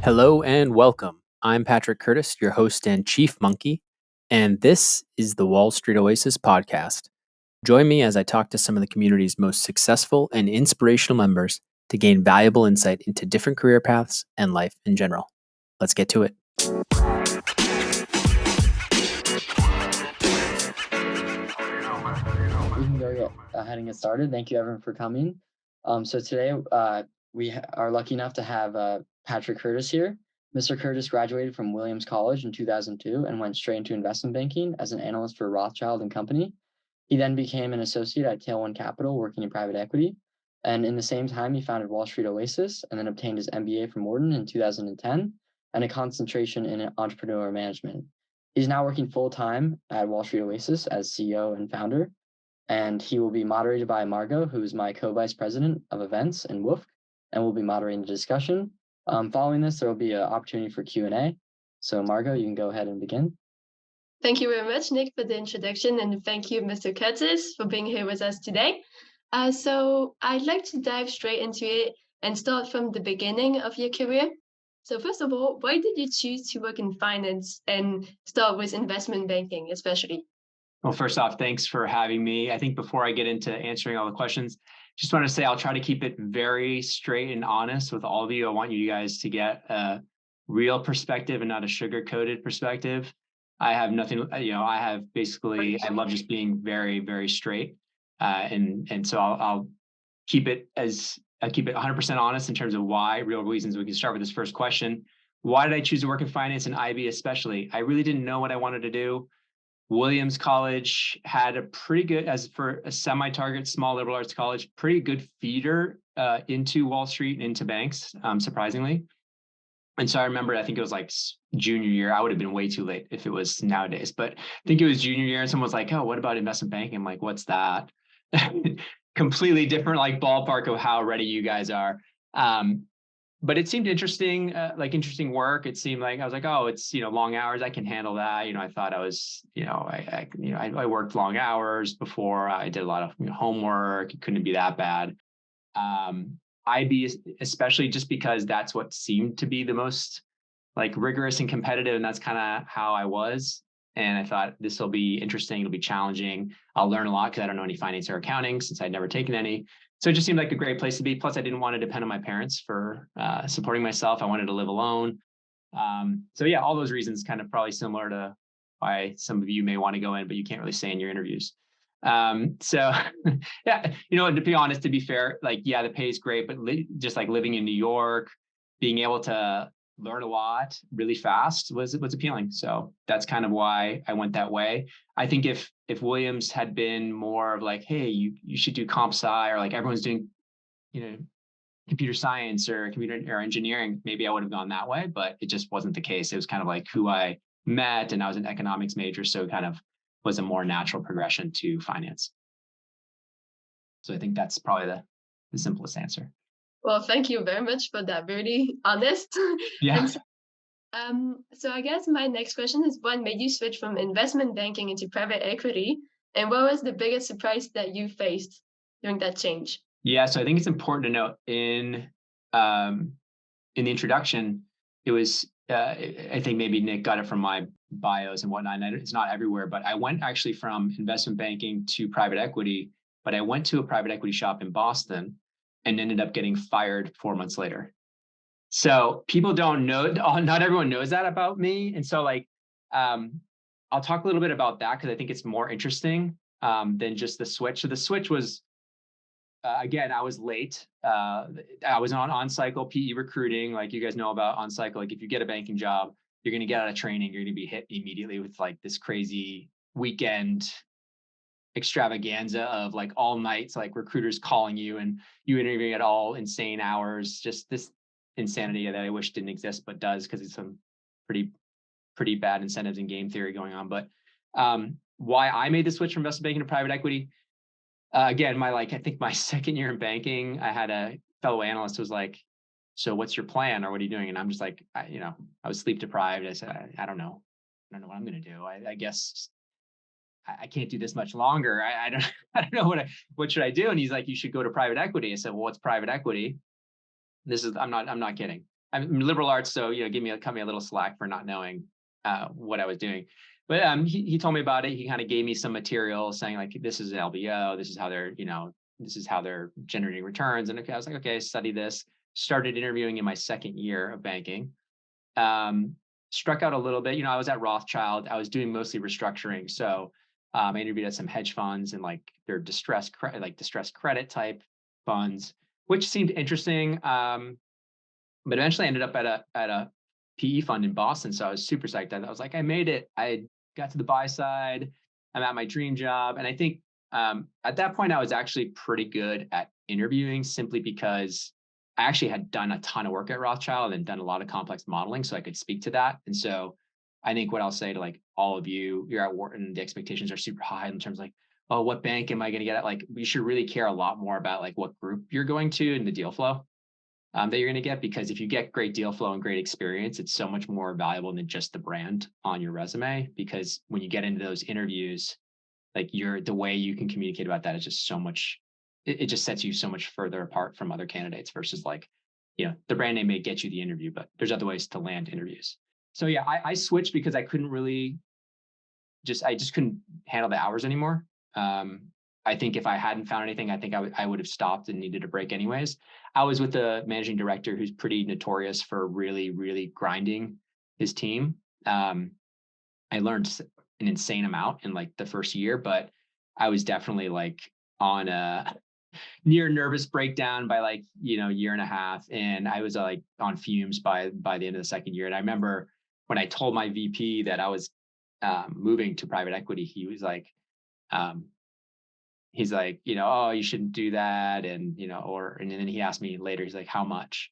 Hello and welcome. I'm Patrick Curtis, your host and chief monkey, and this is the Wall Street Oasis podcast. Join me as I talk to some of the community's most successful and inspirational members to gain valuable insight into different career paths and life in general. Let's get to it. We can go ahead and get started. Thank you, everyone, for coming. So today we are lucky enough to have Patrick Curtis here. Mr. Curtis graduated from Williams College in 2002 and went straight into investment banking as an analyst for Rothschild and Company. He then became an associate at Tailwind Capital, working in private equity. And in the same time, he founded Wall Street Oasis and then obtained his MBA from Wharton in 2010 and a concentration in entrepreneurial management. He's now working full-time at Wall Street Oasis as CEO and founder. And he will be moderated by Margot, who is my co-vice president of events in WOOF, and will be moderating the discussion. Following this, there will be an opportunity for Q&A. So Margot, you can go ahead and begin. Thank you very much, Nick, for the introduction, and thank you, Mr. Curtis, for being here with us today. So I'd like to dive straight into it and start from the beginning of your career. So first of all, why did you choose to work in finance and start with investment banking, especially? Well, first off, thanks for having me. I think before I get into answering all the questions, just want to say I'll try to keep it very straight and honest with all of you. I want you guys to get a real perspective and not a sugar-coated perspective. I have nothing, I love just being very, very straight. And so I'll keep it 100% honest in terms of why, real reasons. We can start with this first question. Why did I choose to work in finance and IB especially? I really didn't know what I wanted to do. Williams College had a pretty good, as for a semi-target small liberal arts college, pretty good feeder into Wall Street and into banks, surprisingly. And so I remember, I think it was like junior year. I would have been way too late if it was nowadays, but I think it was junior year and someone was like, oh, what about investment banking? I'm like, what's that? Completely different like ballpark of how ready you guys are. But it seemed interesting, interesting work. It seemed like I was like, oh, it's, long hours. I can handle that. I thought I was, I worked long hours before. I did a lot of homework. It couldn't be that bad. IB, especially just because that's what seemed to be the most like rigorous and competitive. And that's kind of how I was. And I thought this will be interesting. It'll be challenging. I'll learn a lot because I don't know any finance or accounting since I'd never taken any. So it just seemed like a great place to be. Plus, I didn't want to depend on my parents for supporting myself. I wanted to live alone. So yeah, all those reasons kind of probably similar to why some of you may want to go in, but you can't really say in your interviews. So yeah, to be honest, to be fair, the pay is great, but just like living in New York, being able to learn a lot really fast was appealing. So that's kind of why I went that way. I think if Williams had been more of like, hey, you should do comp sci, or like everyone's doing, computer science or computer or engineering, maybe I would have gone that way, but it just wasn't the case. It was kind of like who I met, and I was an economics major, so it kind of was a more natural progression to finance. So I think that's probably the simplest answer. Well, thank you very much for that, really honest. Yeah. So I guess my next question is, what made you switch from investment banking into private equity? And what was the biggest surprise that you faced during that change? Yeah, so I think it's important to note in the introduction, it was, I think maybe Nick got it from my bios and whatnot, and it's not everywhere, but I went actually from investment banking to private equity, but I went to a private equity shop in Boston and ended up getting fired 4 months later. So people don't know, not everyone knows that about me. And so I'll talk a little bit about that because I think it's more interesting than just the switch. So the switch was, again, I was late. I was on cycle PE recruiting. Like you guys know about on cycle, like if you get a banking job, you're going to get out of training. You're going to be hit immediately with like this crazy weekend extravaganza of like all nights, like recruiters calling you and you interviewing at all insane hours, just this insanity that I wish didn't exist, but does, because it's some pretty bad incentives and game theory going on. But why I made the switch from investment banking to private equity, again, I think my second year in banking, I had a fellow analyst who was like, so what's your plan, or what are you doing? And I'm just like, I was sleep deprived. I said, I don't know. I don't know what I'm going to do. I guess I can't do this much longer. I don't know what should I do? And he's like, you should go to private equity. I said, well, what's private equity? I'm not kidding. I'm liberal arts, so cut me a little slack for not knowing what I was doing. But he told me about it. He kind of gave me some material saying like, this is LBO, this is how they're generating returns. And I was like, okay, study this. Started interviewing in my second year of banking. Struck out a little bit. I was at Rothschild. I was doing mostly restructuring. So I interviewed at some hedge funds and like their distressed credit type funds, which seemed interesting. But eventually I ended up at a PE fund in Boston. So I was super psyched. I was like, I made it. I got to the buy side. I'm at my dream job. And I think at that point I was actually pretty good at interviewing, simply because I actually had done a ton of work at Rothschild and done a lot of complex modeling, so I could speak to that. And so I think what I'll say to like all of you, you're at Wharton, the expectations are super high in terms of like, oh, what bank am I going to get at? Like, you should really care a lot more about like what group you're going to and the deal flow that you're going to get, because if you get great deal flow and great experience, it's so much more valuable than just the brand on your resume. Because when you get into those interviews, like the way you can communicate about that is just so much. It just sets you so much further apart from other candidates versus like, the brand name may get you the interview, but there's other ways to land interviews. So yeah, I switched because I couldn't really I just couldn't handle the hours anymore. I think if I hadn't found anything, I think I would have stopped and needed a break anyways. I was with the managing director who's pretty notorious for really, really grinding his team. I learned an insane amount in like the first year, but I was definitely like on a near nervous breakdown by like, year and a half. And I was like on fumes by the end of the second year. And I remember when I told my VP that I was moving to private equity, he was like, oh, you shouldn't do that. And, and then he asked me later, he's like, how much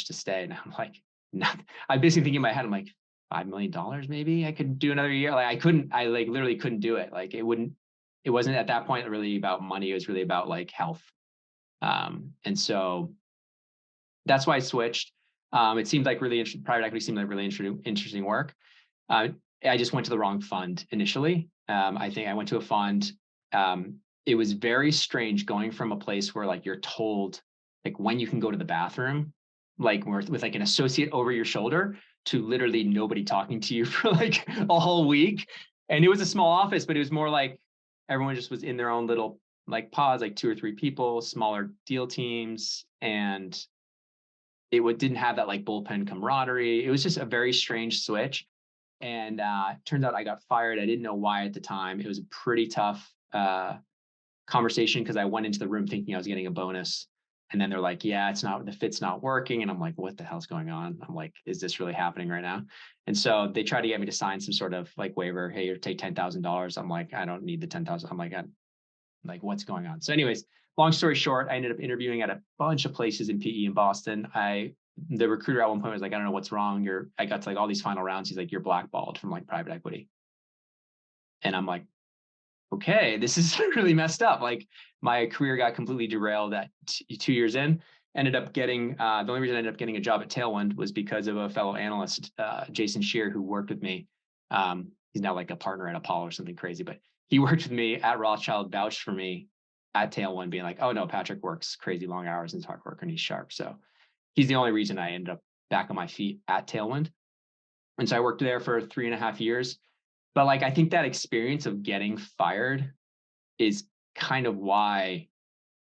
to stay? And I'm like, not, I'm basically thinking in my head, I'm like, $5 million, maybe I could do another year. Like I literally couldn't do it. Like it wasn't at that point really about money. It was really about like health. And so that's why I switched. It seemed like private equity seemed like really interesting work. I just went to the wrong fund initially. I think I went to a fund. It was very strange going from a place where like you're told like when you can go to the bathroom, like with like an associate over your shoulder, to literally nobody talking to you for like a whole week. And it was a small office, but it was more like everyone just was in their own little like pods, like 2 or 3 people, smaller deal teams. And it didn't have that like bullpen camaraderie. It was just a very strange switch. And turns out I got fired. I didn't know why at the time. It was a pretty tough conversation because I went into the room thinking I was getting a bonus. And then they're like, yeah, the fit's not working. And I'm like, what the hell's going on? I'm like, is this really happening right now? And so they tried to get me to sign some sort of like waiver. Hey, you take $10,000. I'm like, I don't need the 10,000. I'm like, what's going on? So anyways, long story short, I ended up interviewing at a bunch of places in PE in Boston. The recruiter at one point was like, I don't know what's wrong. I got to like all these final rounds. He's like, you're blackballed from like private equity. And I'm like, okay, this is really messed up. Like my career got completely derailed at 2 years in. Ended up getting, the only reason I ended up getting a job at Tailwind was because of a fellow analyst, Jason Shear, who worked with me. He's now like a partner at Apollo or something crazy, but he worked with me at Rothschild, vouched for me at Tailwind, being like, oh no, Patrick works crazy long hours and hard work and he's sharp. So he's the only reason I ended up back on my feet at Tailwind. And so I worked there for 3.5 years. But like, I think that experience of getting fired is kind of why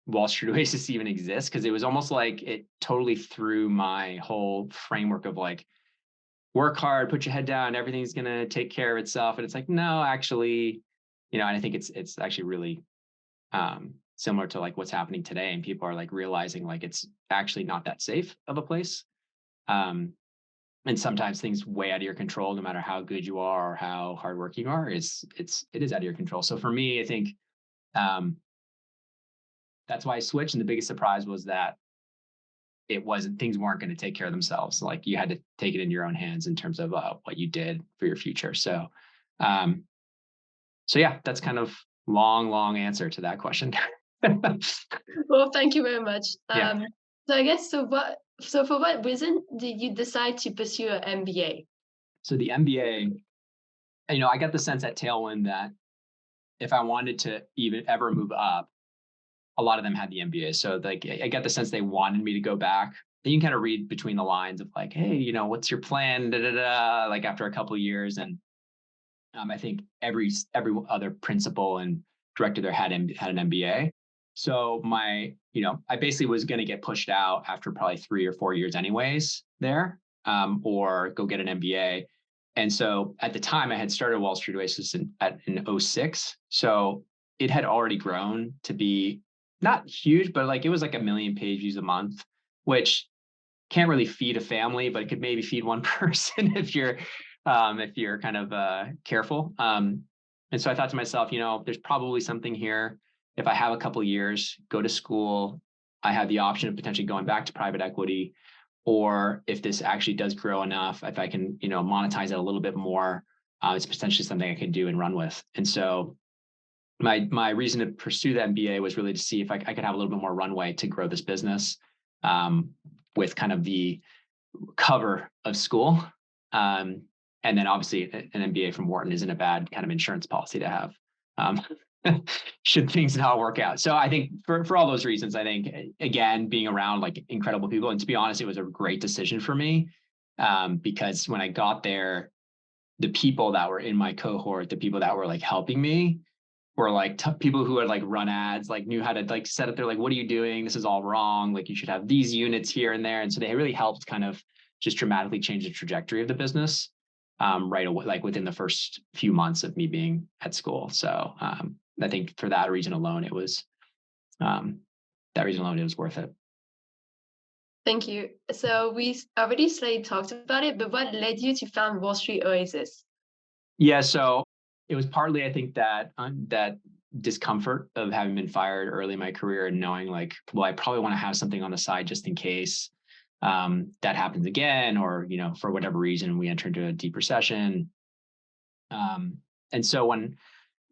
Wall Street Oasis even exists, because it was almost like it totally threw my whole framework of like, work hard, put your head down, everything's going to take care of itself. And it's like, no, actually, and I think it's actually really similar to like what's happening today. And people are like realizing like it's actually not that safe of a place. And sometimes things way out of your control, no matter how good you are or how hardworking you are, it is out of your control. So for me, I think that's why I switched. And the biggest surprise was that things weren't going to take care of themselves. Like you had to take it in your own hands in terms of what you did for your future. So yeah, that's kind of long answer to that question. Well, thank you very much. Yeah. So I guess, for what reason did you decide to pursue an MBA? So the MBA, I got the sense at Tailwind that if I wanted to even ever move up, a lot of them had the MBA. So like I got the sense they wanted me to go back you can kind of read between the lines of like, hey, what's your plan? Da, da, da, like after a couple of years. And I think every other principal and director there had an MBA. So I basically was going to get pushed out after probably 3 or 4 years anyways there, or go get an MBA. And so at the time I had started Wall Street Oasis in 2006. So it had already grown to be not huge, but like it was like 1 million page views a month, which can't really feed a family, but it could maybe feed one person if you're kind of careful. And so I thought to myself, there's probably something here. If I have a couple of years, go to school, I have the option of potentially going back to private equity, or if this actually does grow enough, if I can, monetize it a little bit more, it's potentially something I could do and run with. And so my reason to pursue the MBA was really to see if I could have a little bit more runway to grow this business, with kind of the cover of school. And then obviously an MBA from Wharton isn't a bad kind of insurance policy to have, should things not work out. So I think for all those reasons, I think, again, being around like incredible people, and to be honest, it was a great decision for me, because when I got there, the people that were in my cohort, the people that were like helping me were like people who had like run ads, like knew how to like set up their like, what are you doing? This is all wrong. Like you should have these units here and there. And so they really helped kind of just dramatically change the trajectory of the business, right away, like within the first few months of me being at school. So I think for that reason alone, it was worth it. Thank you. So we already slightly talked about it, but what led you to found Wall Street Oasis? Yeah, so it was partly, I think, that discomfort of having been fired early in my career and knowing like, well, I probably want to have something on the side just in case that happens again, or, for whatever reason, we enter into a deep recession. And so I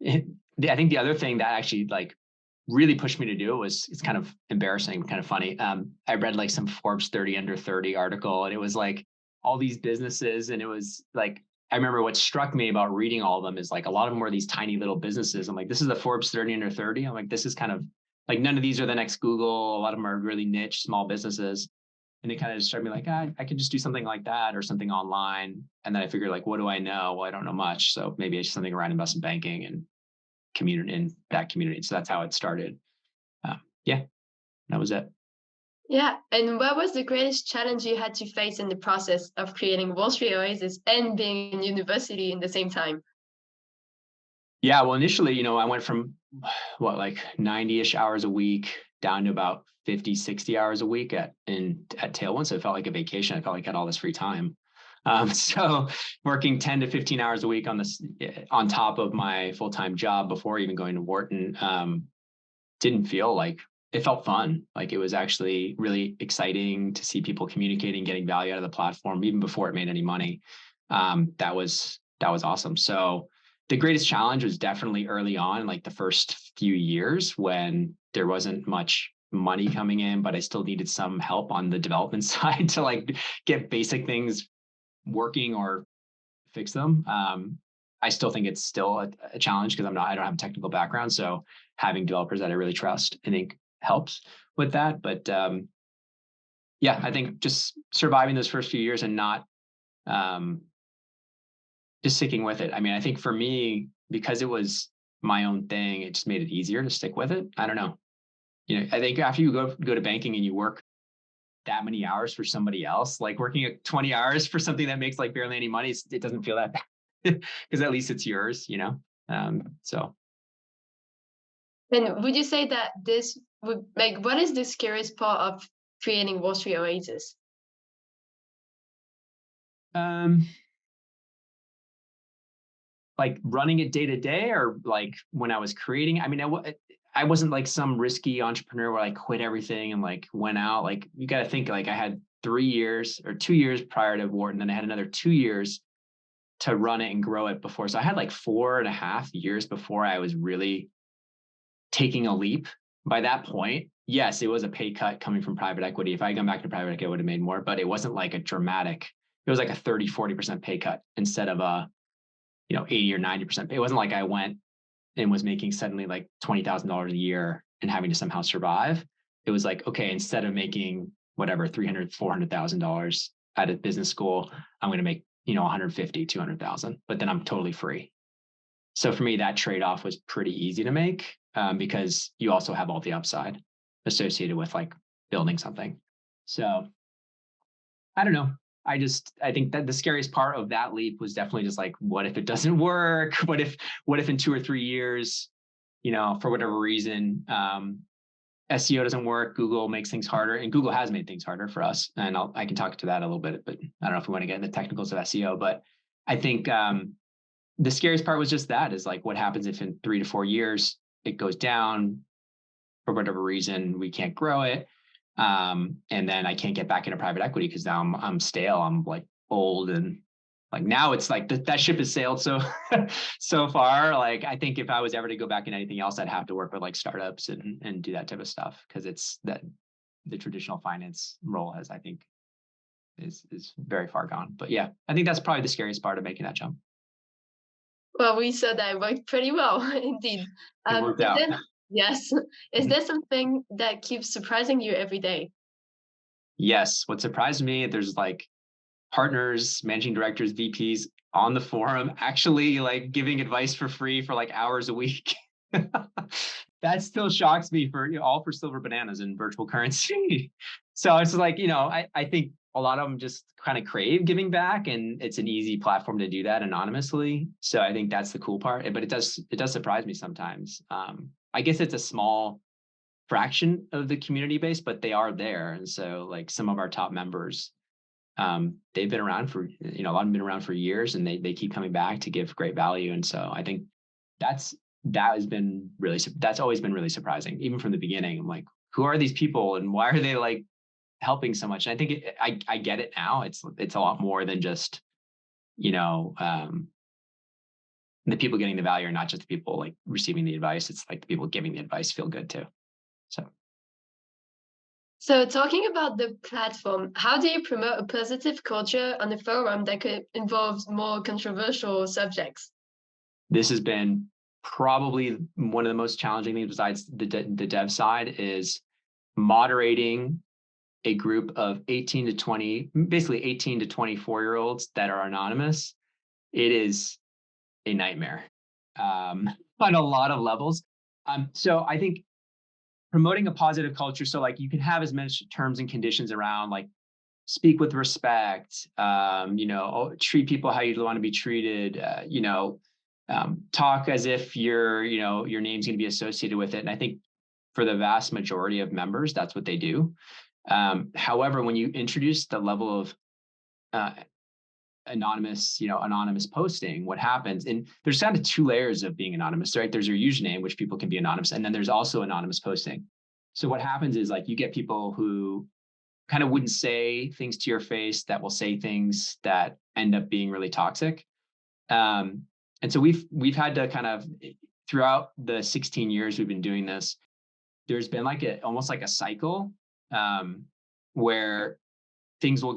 think the other thing that actually like really pushed me to do it was, it's kind of embarrassing, kind of funny. I read like some Forbes 30 under 30 article, and it was like all these businesses, and it was like, I remember what struck me about reading all of them is like a lot of them were these tiny little businesses. I'm like, this is the Forbes 30 under 30. I'm like, this is kind of like, none of these are the next Google. A lot of them are really niche, small businesses. And it kind of just struck me like, I could just do something like that or something online. And then I figured like, what do I know? Well, I don't know much. So maybe it's something around investment banking and in that community. So that's how it started. Yeah, that was it. Yeah. And what was the greatest challenge you had to face in the process of creating Wall Street Oasis and being in university in the same time? Yeah, well, initially, I went from like 90-ish hours a week down to about 50, 60 hours a week at Tailwind. So it felt like a vacation. I felt like I had all this free time. So working 10 to 15 hours a week on top of my full-time job before even going to Wharton, didn't feel like, it felt fun. Like it was actually really exciting to see people communicating, getting value out of the platform, even before it made any money. That was awesome. So the greatest challenge was definitely early on, like the first few years when there wasn't much money coming in, but I still needed some help on the development side to like get basic things working or fix them. I still think it's still a challenge because I don't have a technical background. So having developers that I really trust, I think helps with that. But yeah, I think just surviving those first few years and not just sticking with it. I mean, I think for me, because it was my own thing, it just made it easier to stick with it. I don't know. I think after you go to banking and you work that many hours for somebody else, like working 20 hours for something that makes like barely any money, it doesn't feel that bad because at least it's yours, so. And would you say that this would like, what is the scariest part of creating Wall Street Oasis? Like running it day to day, or like when I was creating, I mean, I wasn't like some risky entrepreneur where I quit everything and like went out. Like you got to think like I had 2 years prior to Wharton, then I had another 2 years to run it and grow it before. So I had like 4.5 years before I was really taking a leap. By that point, yes, it was a pay cut coming from private equity. If I had gone back to private equity, I would have made more, but it wasn't like it was like a 30, 40% pay cut instead of a 80 or 90%. It wasn't like I went and was making suddenly like $20,000 a year and having to somehow survive. It was like, okay, instead of making whatever, $300,000, $400,000 at a business school, I'm going to make, 150, 200,000, but then I'm totally free. So for me, that trade-off was pretty easy to make because you also have all the upside associated with like building something. So I don't know. I think that the scariest part of that leap was definitely just like, what if it doesn't work? What if in 2 or 3 years, for whatever reason, SEO doesn't work, Google makes things harder, and Google has made things harder for us. And I can talk to that a little bit, but I don't know if we want to get into the technicals of SEO, but I think the scariest part was just that is like, what happens if in 3 to 4 years it goes down for whatever reason, we can't grow it. And then I can't get back into private equity because now I'm stale. I'm like old, and like now it's like that ship has sailed so far. Like I think if I was ever to go back in anything else, I'd have to work with like startups and do that type of stuff, because it's that the traditional finance role has, I think, is very far gone. But yeah, I think that's probably the scariest part of making that jump. Well, we saw that worked pretty well, indeed. It worked out. Yes. Is there something that keeps surprising you every day? Yes. What surprised me, there's like partners, managing directors, VPs on the forum actually like giving advice for free for like hours a week. That still shocks me, for all for silver bananas and virtual currency. So it's like, I think a lot of them just kind of crave giving back, and it's an easy platform to do that anonymously. So I think that's the cool part, but it does surprise me sometimes. I guess it's a small fraction of the community base, but they are there. And so like some of our top members, they've been around for, a lot of them been around for years, and they keep coming back to give great value. And so I think that's always been really surprising, even from the beginning. I'm like, who are these people and why are they like helping so much? And I think I get it now. It's a lot more than just, the people getting the value are not just the people like receiving the advice. It's like the people giving the advice feel good too. So talking about the platform, how do you promote a positive culture on the forum that could involve more controversial subjects? This has been probably one of the most challenging things, besides the dev side, is moderating a group of 18 to 24-year-olds that are anonymous. It is a nightmare on a lot of levels. So I think promoting a positive culture, so like you can have as many terms and conditions around like speak with respect, treat people how you'd want to be treated, talk as if your name's going to be associated with it. And I think for the vast majority of members, that's what they do. However, when you introduce the level of anonymous posting, what happens, and there's kind of 2 layers of being anonymous, right? There's your username, which people can be anonymous, and then there's also anonymous posting. So what happens is like you get people who kind of wouldn't say things to your face, that will say things that end up being really toxic. And so we've had to kind of, throughout the 16 years we've been doing this, there's been like almost like a cycle where things will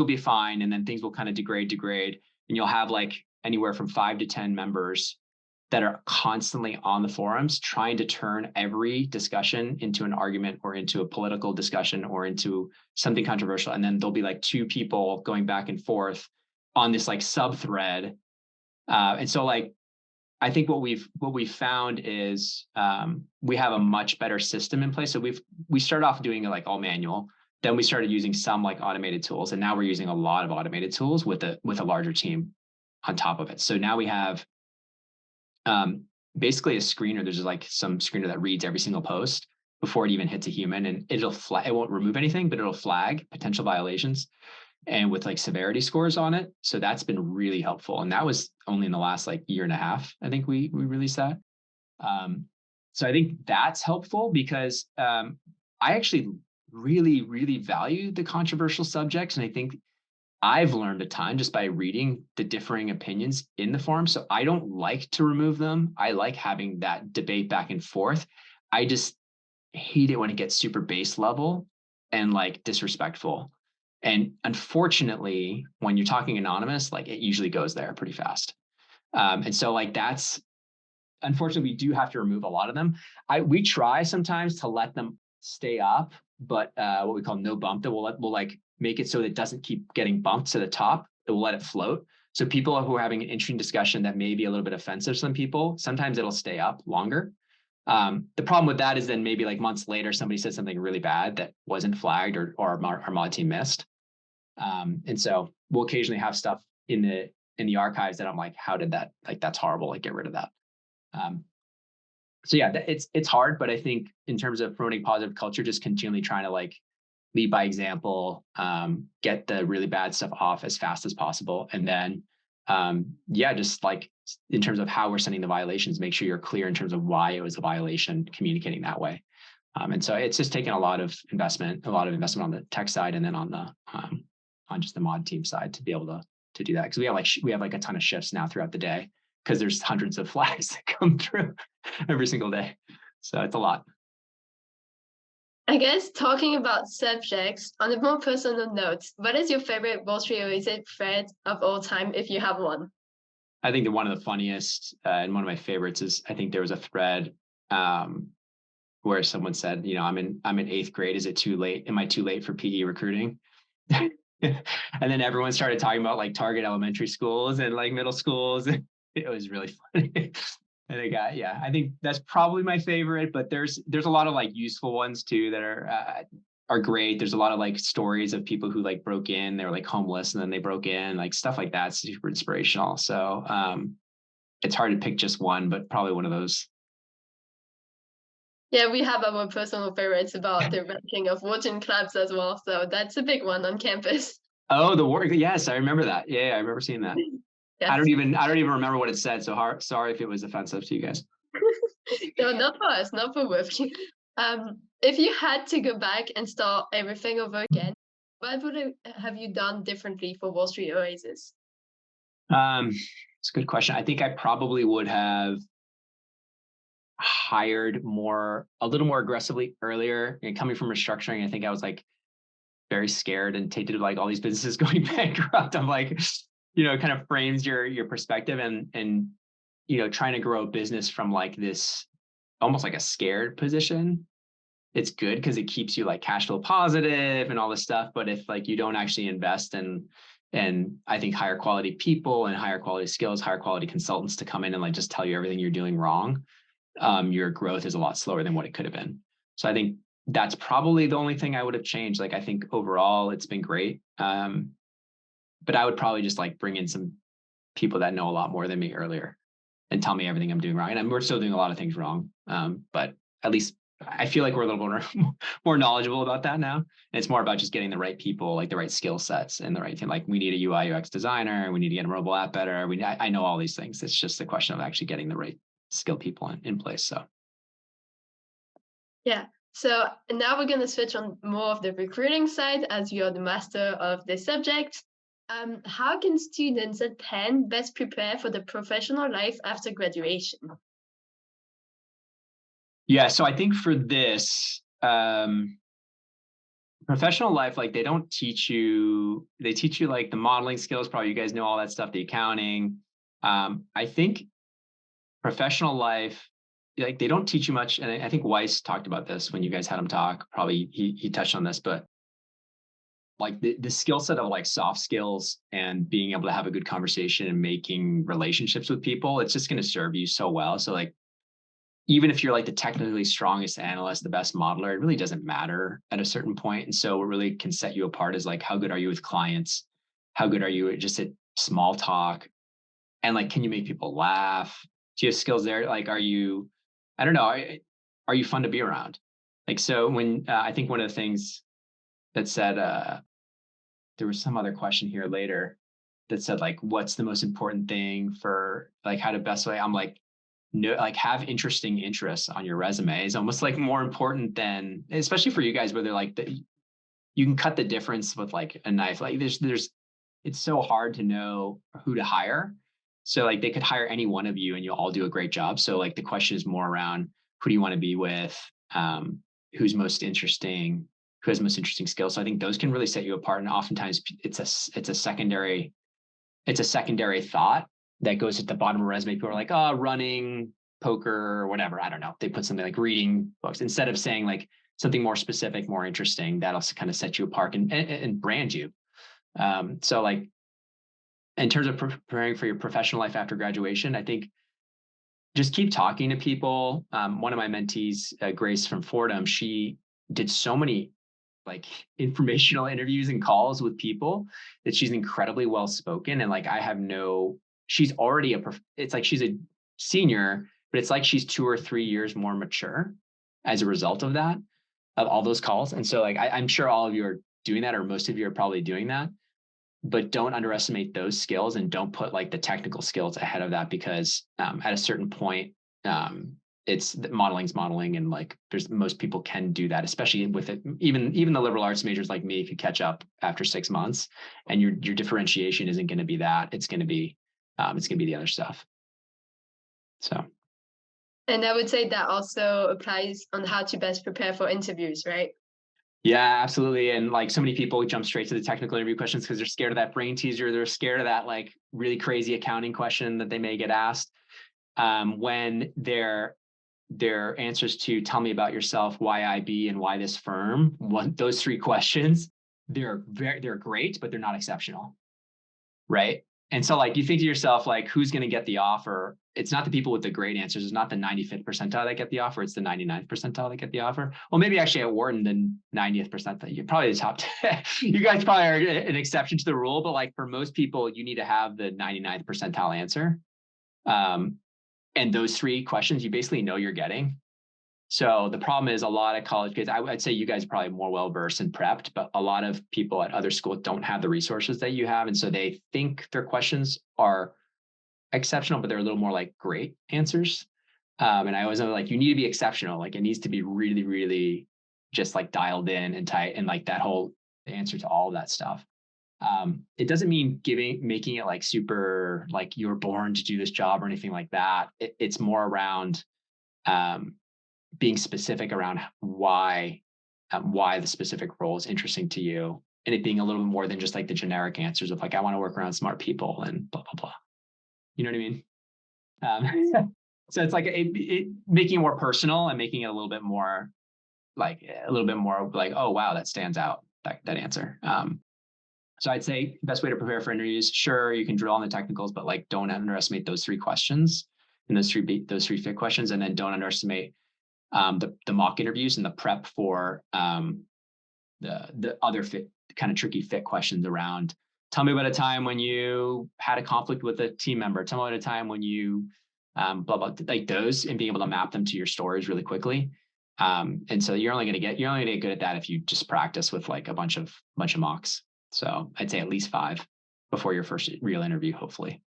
be fine, and then things will kind of degrade, and you'll have like anywhere from 5 to 10 members that are constantly on the forums trying to turn every discussion into an argument or into a political discussion or into something controversial. And then there'll be like 2 people going back and forth on this like sub thread. And so like, I think what we've found is we have a much better system in place. So we started off doing it like all manual. Then we started using some like automated tools, and now we're using a lot of automated tools with a larger team on top of it. So now we have basically a screener. There's like some screener that reads every single post before it even hits a human, and it won't remove anything, but it'll flag potential violations, and with like severity scores on it. So that's been really helpful. And that was only in the last like year and a half, I think we released that. So I think that's helpful because I actually really, really value the controversial subjects. And I think I've learned a ton just by reading the differing opinions in the forum. So I don't like to remove them. I like having that debate back and forth. I just hate it when it gets super base level and like disrespectful. And unfortunately, when you're talking anonymous, like it usually goes there pretty fast. And so like unfortunately, we do have to remove a lot of them. We try sometimes to let them stay up, but what we call no bump, that we'll like make it so that it doesn't keep getting bumped to the top. It will let it float. So people who are having an interesting discussion that may be a little bit offensive to some people, sometimes it'll stay up longer. The problem with that is then maybe like months later, somebody said something really bad that wasn't flagged or our mod team missed. And so we'll occasionally have stuff in the archives that I'm like, how did that, like, that's horrible, like get rid of that. So yeah, it's hard, but I think in terms of promoting positive culture, just continually trying to like lead by example, get the really bad stuff off as fast as possible. And then, just like in terms of how we're sending the violations, make sure you're clear in terms of why it was a violation, communicating that way. And so it's just taken a lot of investment on the tech side, and then on the on just the mod team side to be able to do that. Because we have like a ton of shifts now throughout the day, because there's hundreds of flags that come through every single day. So it's a lot. I guess talking about subjects, on a more personal note, what is your favorite Wall Street Oasis thread of all time, if you have one? I think that one of the funniest and one of my favorites is, I think there was a thread where someone said, I'm in 8th grade. Is it too late? Am I too late for PE recruiting? And then everyone started talking about like target elementary schools and like middle schools. It was really funny. And I think that's probably my favorite, but there's a lot of like useful ones too that are great. There's a lot of like stories of people who like broke in, they were like homeless and then they broke in, like stuff like that. Super inspirational. So it's hard to pick just one, but probably one of those. Yeah, we have our personal favorites about the ranking of Wharton clubs as well. So that's a big one on campus. Oh, the work. Yes, I remember that. Yeah, I remember seeing that. Yes. I don't even remember what it said. So sorry if it was offensive to you guys. No, not for us, not for Wolf. If you had to go back and start everything over again, what would have you done differently for Wall Street Oasis? It's a good question. I think I probably would have hired a little more aggressively earlier. And coming from restructuring, I think I was like very scared and tainted like all these businesses going bankrupt. I'm like, kind of frames your perspective, and trying to grow a business from like this almost like a scared position. It's good because it keeps you like cash flow positive and all this stuff. But if like you don't actually invest in, and I think higher quality people and higher quality skills, higher quality consultants to come in and like just tell you everything you're doing wrong, your growth is a lot slower than what it could have been. So I think that's probably the only thing I would have changed. Like, I think overall it's been great. But I would probably just like bring in some people that know a lot more than me earlier and tell me everything I'm doing wrong. And we're still doing a lot of things wrong. But at least I feel like we're a little more knowledgeable about that now. And it's more about just getting the right people, like the right skill sets and the right team. Like, we need a UI UX designer. We need to get a mobile app better. I know all these things. It's just a question of actually getting the right skilled people in place. So. Yeah. So now we're going to switch on more of the recruiting side, as you're the master of this subject. How can students at Penn best prepare for the professional life after graduation? Yeah, so I think for this, professional life, like they teach you like the modeling skills, probably you guys know all that stuff, the accounting. I think professional life, like they don't teach you much. And I think Weiss talked about this when you guys had him talk, probably he touched on this, but like the skill set of like soft skills and being able to have a good conversation and making relationships with people, it's just going to serve you so well. So like, even if you're like the technically strongest analyst, the best modeler, it really doesn't matter at a certain point. And so what really can set you apart is like, how good are you with clients? How good are you just at small talk? And like, can you make people laugh? Do you have skills there? Like, are you fun to be around? Like, so when I think one of the things that said, there was some other question here later that said like, what's the most important thing for like how to best way? I'm like, no, like have interesting interests on your resume is almost like more important than, especially for you guys, where they're like, you can cut the difference with like a knife. Like it's so hard to know who to hire. So like they could hire any one of you and you'll all do a great job. So like the question is more around who do you want to be with? Who's most interesting? Who has the most interesting skills? So I think those can really set you apart. And oftentimes it's a secondary thought that goes at the bottom of a resume. People are like, oh, running, poker, or whatever. I don't know. They put something like reading books instead of saying like something more specific, more interesting, that'll kind of set you apart and brand you. So like in terms of preparing for your professional life after graduation, I think just keep talking to people. One of my mentees, Grace from Fordham, she did so many like informational interviews and calls with people that she's incredibly well spoken. And like she's already it's like she's a senior, but it's like she's 2 or 3 years more mature as a result of that, of all those calls. And so like I'm sure all of you are doing that, or most of you are probably doing that. But don't underestimate those skills, and don't put like the technical skills ahead of that, because at a certain point, it's modeling's modeling, and like most people can do that, especially with it. Even the liberal arts majors like me could catch up after 6 months, and your differentiation isn't going to be that. It's going to be the other stuff. So. And I would say that also applies on how to best prepare for interviews, right? Yeah, absolutely. And like so many people jump straight to the technical interview questions because they're scared of that brain teaser. They're scared of that like really crazy accounting question that they may get asked. When their answers to tell me about yourself, why IB, and why this firm, those 3 questions, they're great, but they're not exceptional, right? And so like you think to yourself, like, who's going to get the offer? It's not the people with the great answers. It's not the 95th percentile that get the offer. It's the 99th percentile that get the offer. Well, maybe actually at Wharton, the 90th percentile. You're probably the top 10. You guys probably are an exception to the rule, but like for most people, you need to have the 99th percentile answer. And those 3 questions, you basically know you're getting. So the problem is a lot of college kids, I'd say you guys are probably more well-versed and prepped, but a lot of people at other schools don't have the resources that you have. And so they think their questions are exceptional, but they're a little more like great answers. And I always know like, you need to be exceptional. Like it needs to be really, really just like dialed in and tight, and like that whole answer to all of that stuff. It doesn't mean making it like super, like you're born to do this job or anything like that. It's more around, being specific around why the specific role is interesting to you, and it being a little bit more than just like the generic answers of like, I want to work around smart people and blah, blah, blah. You know what I mean? So it's like making it more personal and making it a little bit more like, oh, wow, that stands out, that answer. So I'd say best way to prepare for interviews, sure, you can drill on the technicals, but like don't underestimate those 3 questions and those three fit questions. And then don't underestimate the mock interviews and the prep for the other kind of tricky fit questions around. Tell me about a time when you had a conflict with a team member. Tell me about a time when you blah blah, like those, and being able to map them to your stories really quickly. And so you're only going to get good at that if you just practice with like a bunch of mocks. So I'd say at least 5 before your first real interview, hopefully.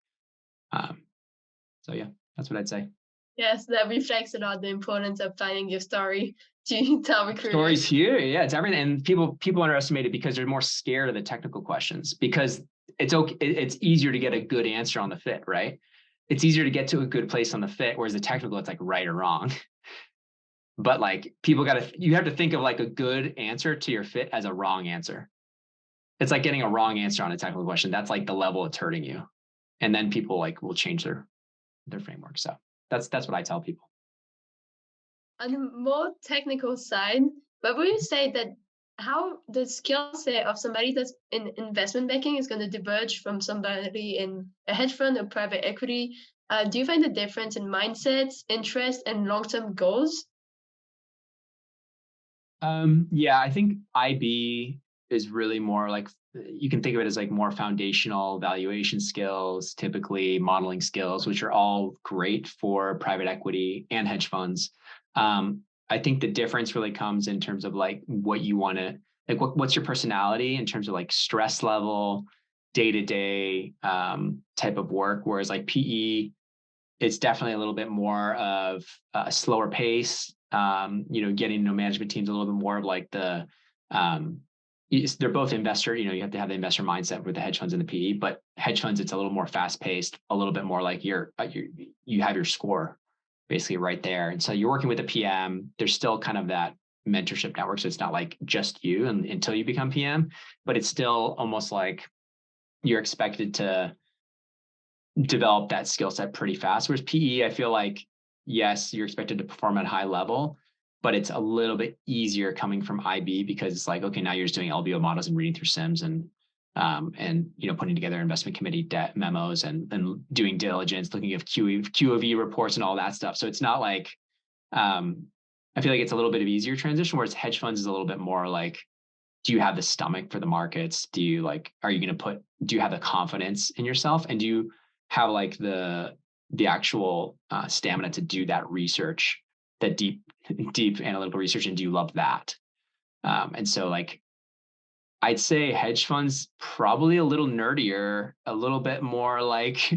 So yeah, that's what I'd say. Yes, that reflects a lot the importance of finding your story to tell recruiters. Story's huge. Yeah, it's everything. And people underestimate it because they're more scared of the technical questions, because it's easier to get a good answer on the fit, right? It's easier to get to a good place on the fit, whereas the technical, it's like right or wrong. But like you have to think of like a good answer to your fit as a wrong answer. It's like getting a wrong answer on a technical question. That's like the level it's hurting you. And then people like will change their framework. So that's what I tell people. On the more technical side, but would you say that how the skill set of somebody that's in investment banking is going to diverge from somebody in a hedge fund or private equity? Do you find the difference in mindsets, interests, and long-term goals? Yeah, I think IB is really more like, you can think of it as like more foundational valuation skills, typically modeling skills, which are all great for private equity and hedge funds. I think the difference really comes in terms of like what you want to, like what's your personality in terms of like stress level, day-to-day type of work. Whereas like PE, it's definitely a little bit more of a slower pace. Getting to know management teams a little bit more of like the, they're both investor, you have to have the investor mindset with the hedge funds and the PE, but hedge funds, it's a little more fast paced, a little bit more like you have your score basically right there. And so you're working with a PM, there's still kind of that mentorship network. So it's not like just you until you become PM, but it's still almost like you're expected to develop that skill set pretty fast. Whereas PE, I feel like, yes, you're expected to perform at a high level, but it's a little bit easier coming from IB because it's like, okay, now you're just doing LBO models and reading through SIMs and putting together investment committee debt memos and doing diligence, looking at QOV reports and all that stuff. So it's not like, I feel like it's a little bit of easier transition, whereas hedge funds is a little bit more like, do you have the stomach for the markets? Do you do you have the confidence in yourself? And do you have like the actual stamina to do that research, that deep analytical research? And do you love that? And so like, I'd say hedge funds probably a little nerdier, a little bit more like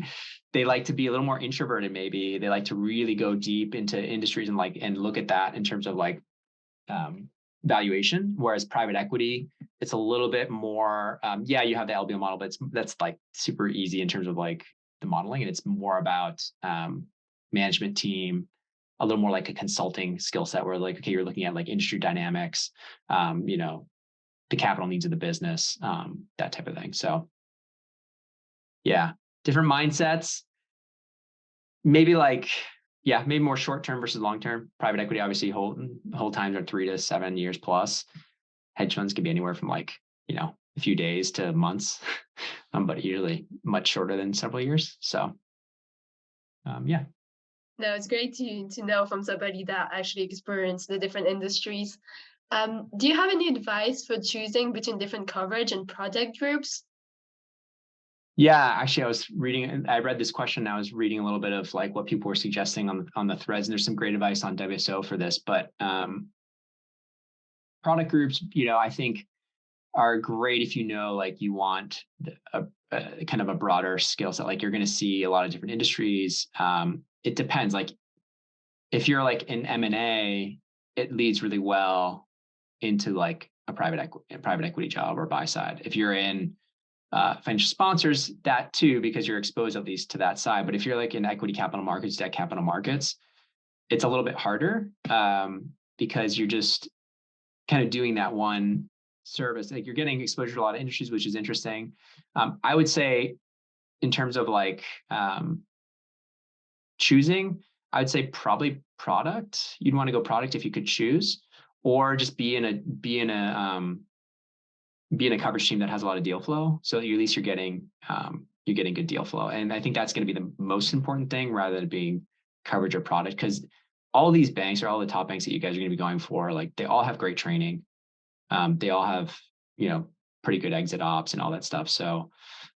they like to be a little more introverted. Maybe they like to really go deep into industries and look at that in terms of like valuation. Whereas private equity, it's a little bit more. You have the LBO model, but that's like super easy in terms of like the modeling, and it's more about management team, a little more like a consulting skill set where like, okay, you're looking at like industry dynamics, the capital needs of the business, that type of thing. So yeah, different mindsets, maybe maybe more short-term versus long-term. Private equity, obviously hold times are 3 to 7 years plus. Hedge funds can be anywhere from like, a few days to months, but usually much shorter than several years. So yeah. No, it's great to know from somebody that actually experienced the different industries. Do you have any advice for choosing between different coverage and product groups? Yeah, actually, I read this question. I was reading a little bit of like what people were suggesting on the threads, and there's some great advice on WSO for this. But product groups, I think are great if like you want a kind of a broader skill set. Like you're going to see a lot of different industries. It depends. Like if you're like in M&A, it leads really well into like a private equity job or buy side. If you're in financial sponsors, that too, because you're exposed at least to that side. But if you're like in equity capital markets, debt capital markets, it's a little bit harder because you're just kind of doing that one service. Like you're getting exposure to a lot of industries, which is interesting. I would say in terms of like choosing, I would say probably product. You'd want to go product if you could choose, or just be in a coverage team that has a lot of deal flow. So at least you're getting good deal flow. And I think that's going to be the most important thing rather than being coverage or product, because all these banks or all the top banks that you guys are going to be going for, like they all have great training. They all have, pretty good exit ops and all that stuff. So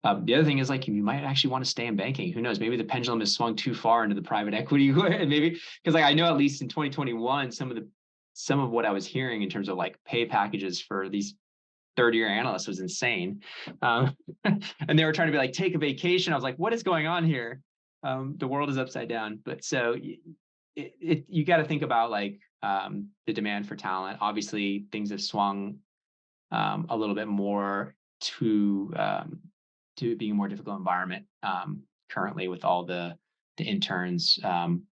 the other thing is like, you might actually want to stay in banking. Who knows? Maybe the pendulum has swung too far into the private equity. Maybe because like I know at least in 2021, some of what I was hearing in terms of like pay packages for these third-year analysts was insane. And they were trying to be like, take a vacation. I was like, what is going on here? The world is upside down. But so you got to think about like the demand for talent. Obviously, things have swung a little bit more to being a more difficult environment currently with all the interns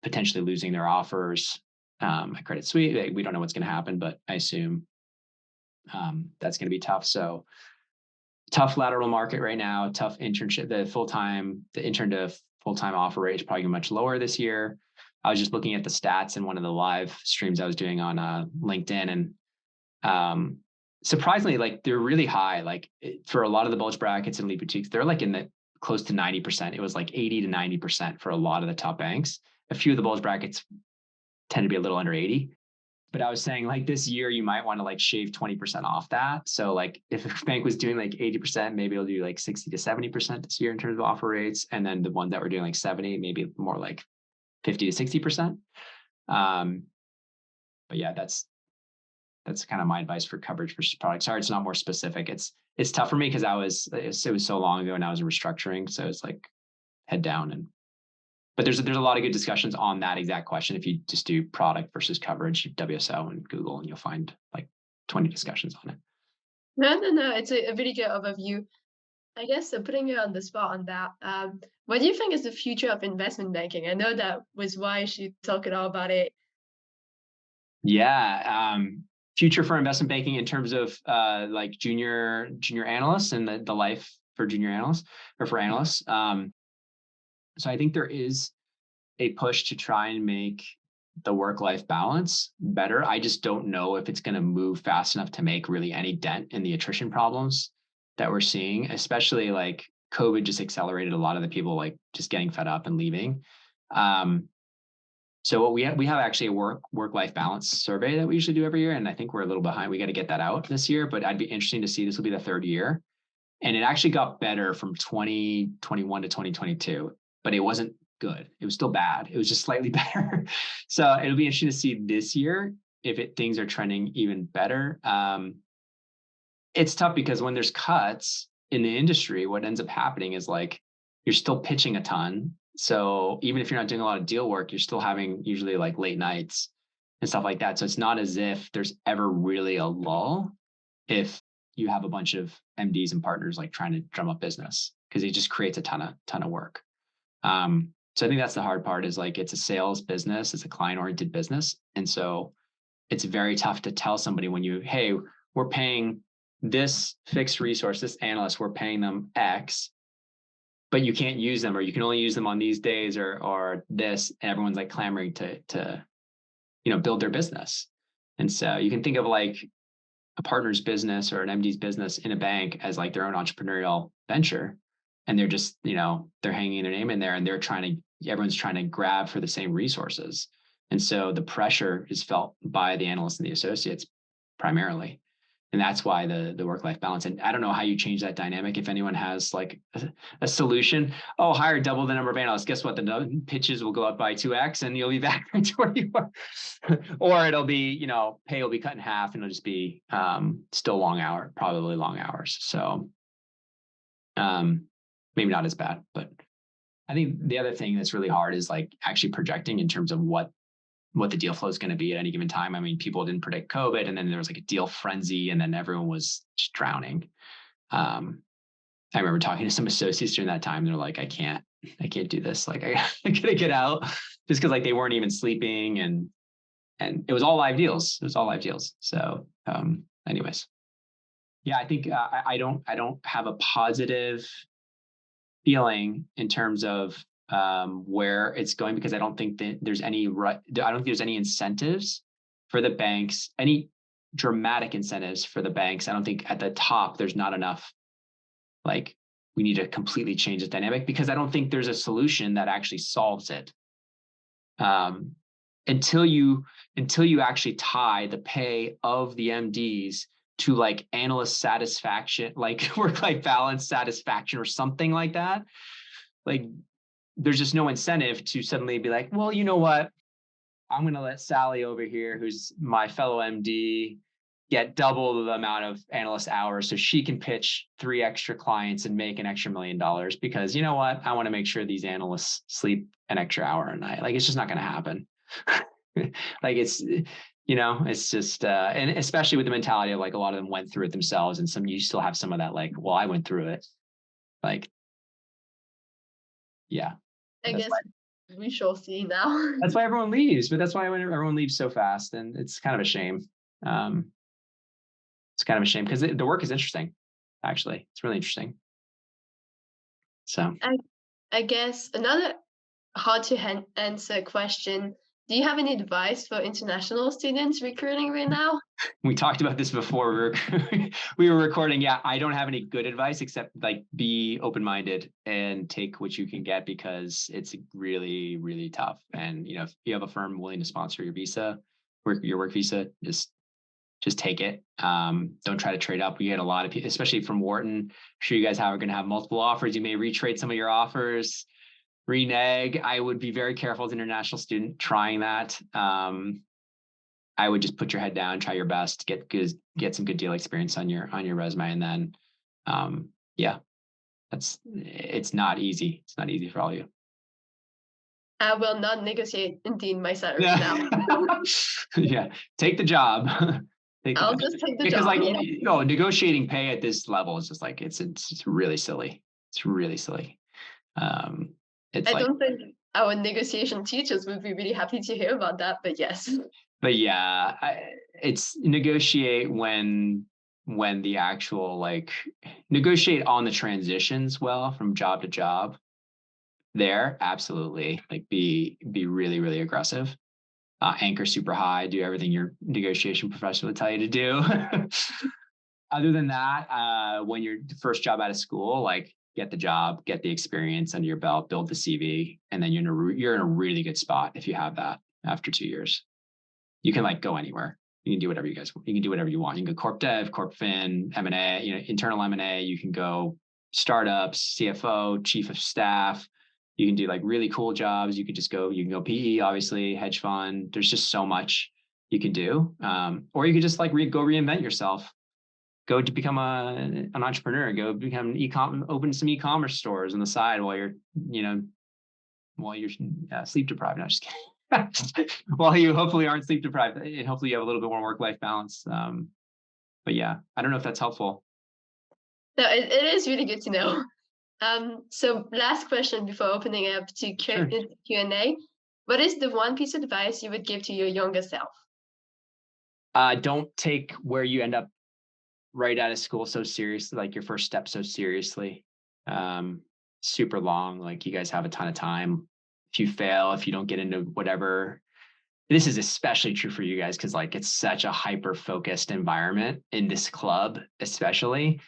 potentially losing their offers at Credit Suisse. We don't know what's going to happen, but I assume that's going to be tough. So tough lateral market right now, tough internship. The intern to full-time offer rate is probably much lower this year. I was just looking at the stats in one of the live streams I was doing on LinkedIn, and surprisingly, like they're really high. Like for a lot of the bulge brackets and elite boutiques, they're like in the close to 90%. It was like 80 to 90% for a lot of the top banks. A few of the bulge brackets tend to be a little under 80. But I was saying like this year, you might want to like shave 20% off that. So like if a bank was doing like 80%, maybe it'll do like 60 to 70% this year in terms of offer rates. And then the ones that were doing like 70, maybe more like 50 to 60%. But yeah, that's kind of my advice for coverage versus product. Sorry, it's not more specific. It's tough for me because it was so long ago and I was in restructuring. So it's like head down. But there's a lot of good discussions on that exact question. If you just do product versus coverage, WSO and Google, and you'll find like 20 discussions on it. No. It's a really good overview. I guess putting you on the spot on that, what do you think is the future of investment banking? I know that was why you talking all about it. Yeah. Future for investment banking in terms of like junior analysts and the life for junior analysts or for analysts. So I think there is a push to try and make the work-life balance better. I just don't know if it's going to move fast enough to make really any dent in the attrition problems that we're seeing, especially like COVID just accelerated a lot of the people like just getting fed up and leaving. So what we have actually a work-life balance survey that we usually do every year. And I think we're a little behind. We got to get that out this year, but I'd be interesting to see, this will be the third year. And it actually got better from 2021 to 2022, but it wasn't good. It was still bad. It was just slightly better. So it'll be interesting to see this year if things are trending even better. It's tough because when there's cuts in the industry, what ends up happening is like you're still pitching a ton. So even if you're not doing a lot of deal work, you're still having usually like late nights and stuff like that. So it's not as if there's ever really a lull if you have a bunch of MDs and partners like trying to drum up business, because it just creates a ton of work. So I think that's the hard part, is like it's a sales business, it's a client-oriented business. And so it's very tough to tell somebody when hey, we're paying this fixed resource, this analyst, we're paying them X, but you can't use them, or you can only use them on these days or this, and everyone's like clamoring to build their business. And so you can think of like a partner's business or an MD's business in a bank as like their own entrepreneurial venture. And they're just, they're hanging their name in there, and everyone's trying to grab for the same resources. And so the pressure is felt by the analysts and the associates primarily. And that's why the work-life balance. And I don't know how you change that dynamic. If anyone has like a solution, hire double the number of analysts. Guess what? The pitches will go up by 2x and you'll be back to where you were. Or it'll be, pay will be cut in half, and it'll just be still probably long hours. So maybe not as bad. But I think the other thing that's really hard is like actually projecting in terms of what the deal flow is going to be at any given time. I mean, people didn't predict COVID, and then there was like a deal frenzy, and then everyone was just drowning. I remember talking to some associates during that time. They're like, I can't do this. Like I gotta get out, just because like they weren't even sleeping, and it was all live deals. So anyways, yeah, I think I don't have a positive feeling in terms of where it's going, because I don't think that there's any incentives for the banks, any dramatic incentives for the banks. I don't think at the top there's not enough, like we need to completely change the dynamic, because I don't think there's a solution that actually solves it. Until you actually tie the pay of the MDs to like analyst satisfaction, like work-life balance satisfaction or something like that, like there's just no incentive to suddenly be like, well, you know what? I'm going to let Sally over here, who's my fellow MD, get double the amount of analyst hours so she can pitch 3 extra clients and make an extra $1 million, because you know what? I want to make sure these analysts sleep an extra hour a night. Like, it's just not going to happen. Like it's just, and especially with the mentality of like, a lot of them went through it themselves, and you still have some of that, like, well, I went through it. Like, yeah. I guess we shall see now. That's why everyone leaves, but that's why everyone leaves so fast, and it's kind of a shame. It's kind of a shame, because the work is interesting. Actually, it's really interesting. So I guess another hard to answer question: do you have any advice for international students recruiting right now? We talked about this before we were recording. Yeah, I don't have any good advice except like be open-minded and take what you can get, because it's really, really tough. And if you have a firm willing to sponsor your work visa, just take it. Don't try to trade up. We get a lot of people, especially from Wharton. I'm sure you guys are going to have multiple offers. You may retrade some of your offers, renege. I would be very careful as an international student trying that. I would just put your head down, try your best, get some good deal experience on your resume, and then it's not easy. It's not easy for all of you. I will not negotiate indeed my salary now. Yeah, take the job. I'll just take the because job. Because negotiating pay at this level is just like it's really silly. It's really silly. I don't think our negotiation teachers would be really happy to hear about that, but yes. But yeah, it's negotiate when the actual negotiate on the transitions well from job to job. There, absolutely, like be really, really aggressive. anchor super high, do everything your negotiation professional would tell you to do. Other than that, when your first job out of school, like get the job, get the experience under your belt, build the CV, and then you're in a really good spot if you have that after 2 years. You can like go anywhere. You can do whatever you can do whatever you want. You can go corp dev, corp fin, M&A, internal M&A. You can go startups, CFO, chief of staff. You can do like really cool jobs. You can go PE, obviously, hedge fund. There's just so much you can do. Or you could just like go reinvent yourself. Go to become an entrepreneur. Go become open some e-commerce stores on the side while you're sleep deprived. No, just kidding. Well, you hopefully aren't sleep deprived, and hopefully you have a little bit more work-life balance. But yeah, I don't know if that's helpful. No, it is really good to know. So last question before opening up to Q&A. What is the one piece of advice you would give to your younger self? Don't take where you end up right out of school so seriously, like your first step so seriously. Super long, like you guys have a ton of time. If you fail, if you don't get into whatever, this is especially true for you guys because like it's such a hyper focused environment in this club, especially.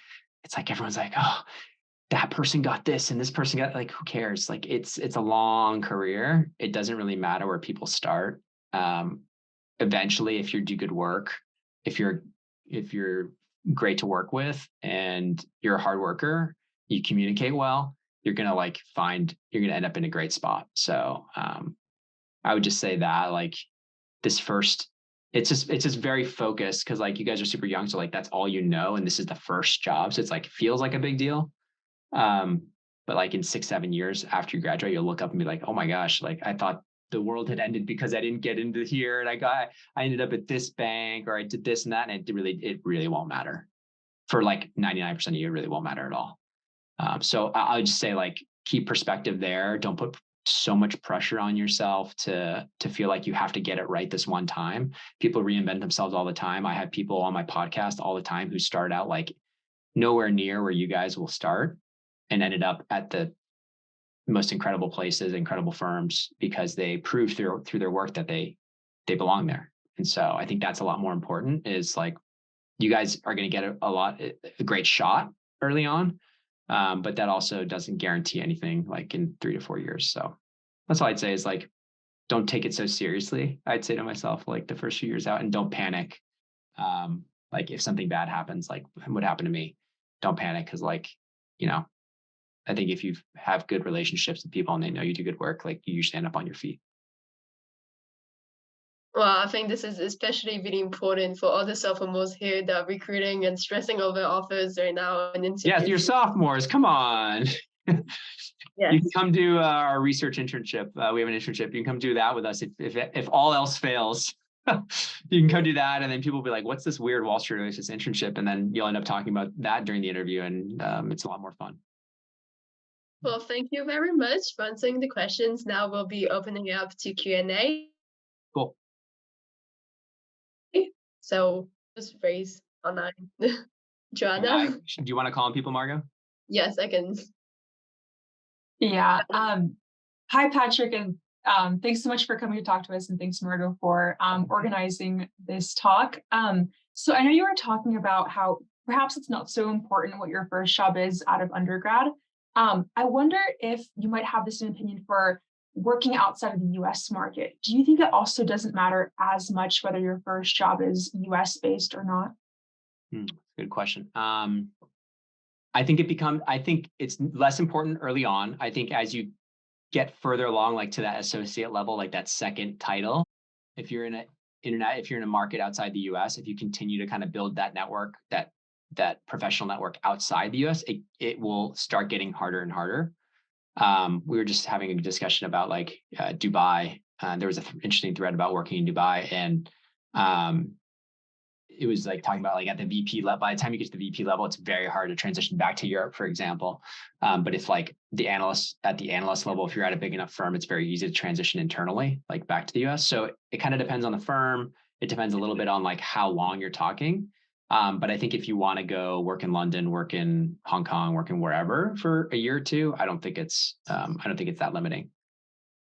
It's like everyone's like, oh, that person got this and this person got, like, who cares? Like it's a long career. It doesn't really matter where people start. Eventually, if you do good work, if you're great to work with and you're a hard worker, you communicate well, you're gonna end up in a great spot. So I would just say that like this first, it's just very focused because like you guys are super young, so like that's all you know, and this is the first job, so it's like feels like a big deal. But like in 6-7 years after you graduate, you'll look up and be like, oh my gosh, like I thought the world had ended because I didn't get into here, and I ended up at this bank, or I did this and that, and it really won't matter. For like 99% of you, it really won't matter at all. So I would just say like keep perspective there. Don't put so much pressure on yourself to feel like you have to get it right this one time. People reinvent themselves all the time. I have people on my podcast all the time who start out like nowhere near where you guys will start and ended up at the most incredible places, incredible firms, because they proved through their work that they belong there. And so I think that's a lot more important, is like you guys are going to get a great shot early on. But that also doesn't guarantee anything like in 3 to 4 years. So that's all I'd say is like, don't take it so seriously. I'd say to myself, like the first few years out, and don't panic. Like if something bad happens, like what happened to me, don't panic. Cause like, I think if you have good relationships with people and they know you do good work, like you usually end up on your feet. Well, I think this is especially really important for all the sophomores here that are recruiting and stressing over offers right now and interviews. Yeah, you're sophomores. Come on. Yes. You can come do our research internship. We have an internship. You can come do that with us if all else fails. You can come do that, and then people will be like, "What's this weird Wall Street Oasis internship?" And then you'll end up talking about that during the interview, and it's a lot more fun. Well, thank you very much for answering the questions. Now we'll be opening up to Q&A. Cool. So just raise online. Joanna? Do you want to call on people, Margot? Yes, I can. Yeah. Hi, Patrick, and thanks so much for coming to talk to us, and thanks, Margot, for organizing this talk. So I know you were talking about how perhaps it's not so important what your first job is out of undergrad. I wonder if you might have the same opinion for working outside of the US market. Do you think it also doesn't matter as much whether your first job is US based or not? Good question. I think it's less important early on. I think as you get further along, like to that associate level, like that second title, if you're in a market outside the US, if you continue to kind of build that network, that professional network outside the US, it will start getting harder and harder. We were just having a discussion about like Dubai. There was an interesting thread about working in Dubai, and it was like talking about like at the VP level, by the time you get to the VP level, it's very hard to transition back to Europe, for example. But if like at the analyst level, if you're at a big enough firm, it's very easy to transition internally, like back to the US. So it kind of depends on the firm. It depends a little bit on like how long you're talking. But I think if you want to go work in London, work in Hong Kong, work in wherever for a year or two, I don't think it's that limiting.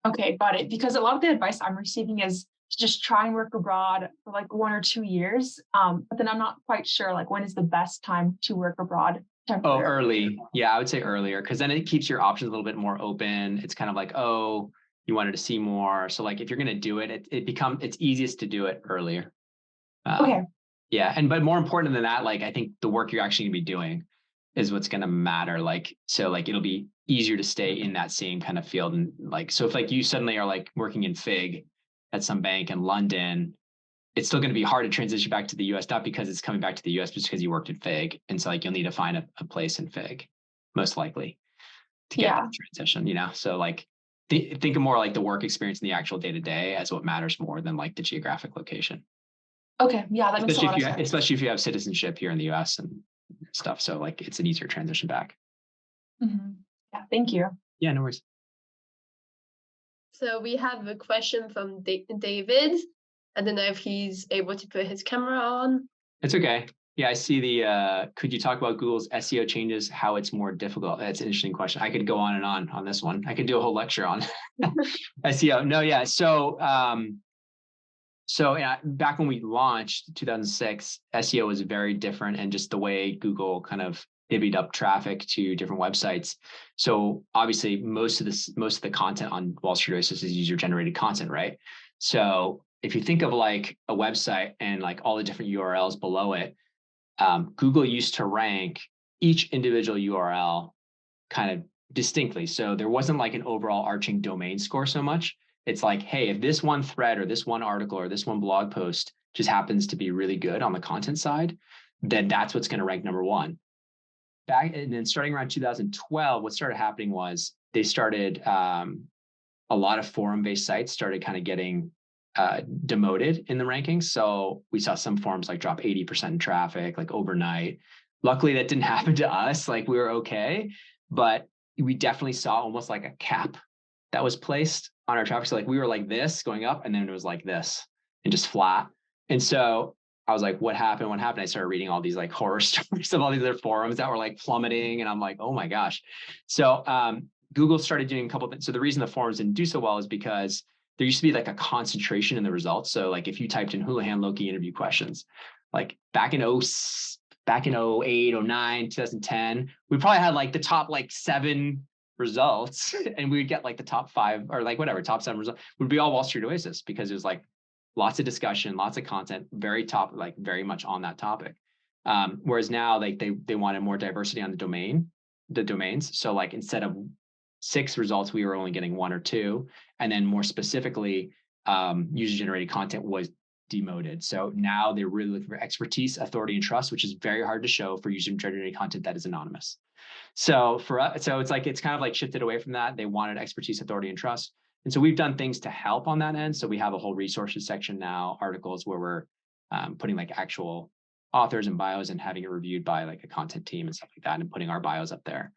Okay, got it. Because a lot of the advice I'm receiving is to just try and work abroad for like 1 or 2 years. But then I'm not quite sure like when is the best time to work abroad Oh, temporarily. early. Yeah, I would say earlier, because then it keeps your options a little bit more open. It's kind of like, oh, you wanted to see more. So like if you're going to do it, it's easiest to do it earlier. Okay. Yeah. But more important than that, like I think the work you're actually gonna be doing is what's gonna matter. Like, so like it'll be easier to stay in that same kind of field. And like, so if like you suddenly are like working in FIG at some bank in London, it's still gonna be hard to transition back to the US, not because it's coming back to the US, but just because you worked in FIG. And so like you'll need to find a place in FIG, most likely, to get that transition, you know? So like think of more like the work experience in the actual day-to-day as what matters more than like the geographic location. Okay. Yeah, that makes a lot of sense. Especially if you have citizenship here in the US and stuff. So like it's an easier transition back. Mm-hmm. Yeah, thank you. Yeah, no worries. So we have a question from David. I don't know if he's able to put his camera on. It's okay. Yeah, I see could you talk about Google's SEO changes, how it's more difficult? That's an interesting question. I could go on and on this one. I could do a whole lecture on SEO. No, yeah. So yeah, back when we launched 2006, SEO was very different, and just the way Google kind of divvied up traffic to different websites. So obviously, most of the content on Wall Street Oasis is user-generated content, right? So if you think of like a website and like all the different URLs below it, Google used to rank each individual URL kind of distinctly. So there wasn't like an overall arching domain score so much. It's like, hey, if this one thread or this one article or this one blog post just happens to be really good on the content side, then that's what's going to rank number one. And then starting around 2012, what started happening was they started, a lot of forum-based sites started kind of getting demoted in the rankings. So we saw some forums like drop 80% in traffic, like overnight. Luckily, that didn't happen to us. Like we were okay, but we definitely saw almost like a cap that was placed on our traffic. So like we were like this going up, and then it was like this and just flat. And so I was like, what happened? What happened? I started reading all these like horror stories of all these other forums that were like plummeting. And I'm like, oh my gosh. So Google started doing a couple of things. So the reason the forums didn't do so well is because there used to be like a concentration in the results. So like if you typed in Houlihan Lokey interview questions, like back in 08, 09, 2010, we probably had like the top like 7 results, and we would get like the top 5 or like whatever, top 7 results would be all Wall Street Oasis, because it was like lots of discussion, lots of content, very top, like very much on that topic. Whereas now like they wanted more diversity on the domains. So like instead of 6 results, we were only getting 1 or 2. And then more specifically, user generated content was demoted. So now they're really looking for expertise, authority, and trust, which is very hard to show for user generated content that is anonymous. So for us, so it's kind of like shifted away from that. They wanted expertise, authority, and trust. And so we've done things to help on that end. So we have a whole resources section now, articles where we're putting like actual authors and bios and having it reviewed by like a content team and stuff like that, and putting our bios up there.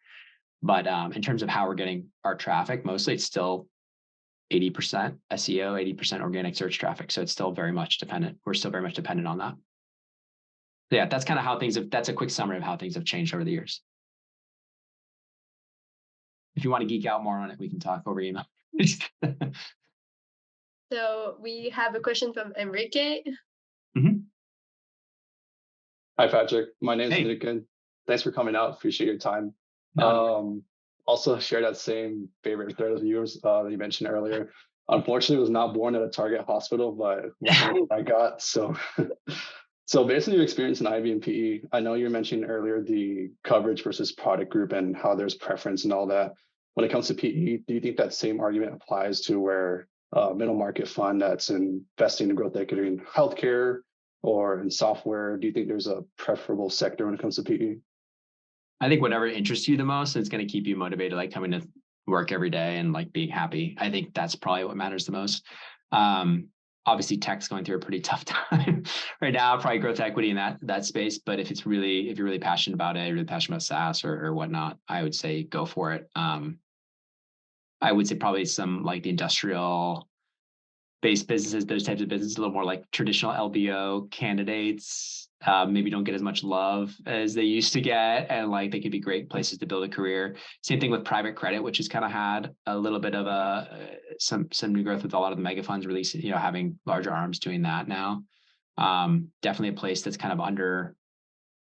But in terms of how we're getting our traffic, mostly it's still 80% SEO, 80% organic search traffic. So it's still very much dependent. We're still very much dependent on that. Yeah, that's kind of how that's a quick summary of how things have changed over the years. If you want to geek out more on it, we can talk over email. So we have a question from Enrique. Mm-hmm. Hi, Patrick. My name is Enrique. Thanks for coming out. Appreciate your time. No. Also share that same favorite thread of yours that you mentioned earlier. Unfortunately, I was not born at a Target hospital, but I got. So based on your experience in IB and PE, I know you mentioned earlier the coverage versus product group and how there's preference and all that. When it comes to PE, do you think that same argument applies to where middle market fund that's investing in growth equity in healthcare or in software? Do you think there's a preferable sector when it comes to PE? I think whatever interests you the most is going to keep you motivated, like coming to work every day and like being happy. I think that's probably what matters the most. Obviously, tech's going through a pretty tough time right now. Probably growth equity in that space. But if you're really passionate about it, really passionate about SaaS or whatnot, I would say go for it. I would say probably some like the industrial based businesses, those types of businesses, a little more like traditional LBO candidates, maybe don't get as much love as they used to get. And like, they could be great places to build a career. Same thing with private credit, which has kind of had a little bit of some new growth with a lot of the mega funds releasing, having larger arms doing that now. Definitely a place that's kind of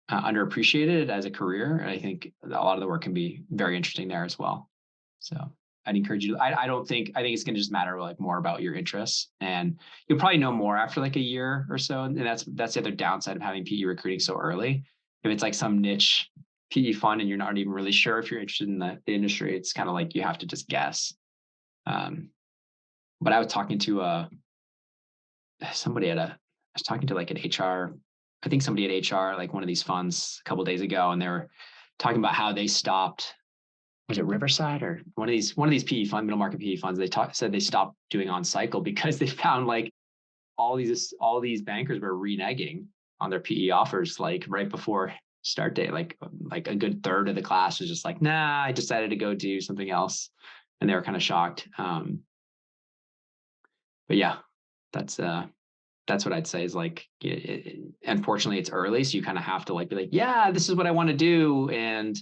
underappreciated as a career. And I think a lot of the work can be very interesting there as well. So I'd encourage you. I think it's going to just matter like more about your interests, and you'll probably know more after like a year or so. And that's the other downside of having PE recruiting so early. If it's like some niche PE fund and you're not even really sure if you're interested in the industry, it's kind of like you have to just guess. But I was talking to I was talking to like an HR, I think somebody at HR, like one of these funds a couple of days ago, and they were talking about how they stopped. Was it Riverside or one of these PE fund, middle market PE funds? They said they stopped doing on cycle because they found like all these bankers were reneging on their PE offers like right before start date. Like a good third of the class was just like, nah, I decided to go do something else, and they were kind of shocked. But yeah, that's what I'd say is like, unfortunately it's early. So you kind of have to like be like, yeah, this is what I want to do. And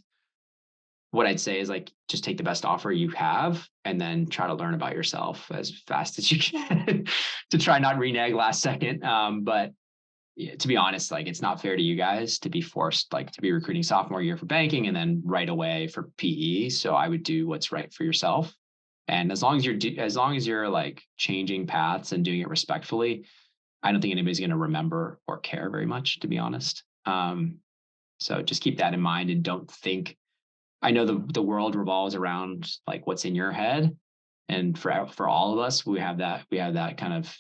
what I'd say is like, just take the best offer you have and then try to learn about yourself as fast as you can to try not renege last second. But yeah, to be honest, like it's not fair to you guys to be forced like to be recruiting sophomore year for banking and then right away for PE. So I would do what's right for yourself. And as long as you're like changing paths and doing it respectfully, I don't think anybody's going to remember or care very much, to be honest. So just keep that in mind and don't think. I know the world revolves around like what's in your head, and for all of us, we have that kind of,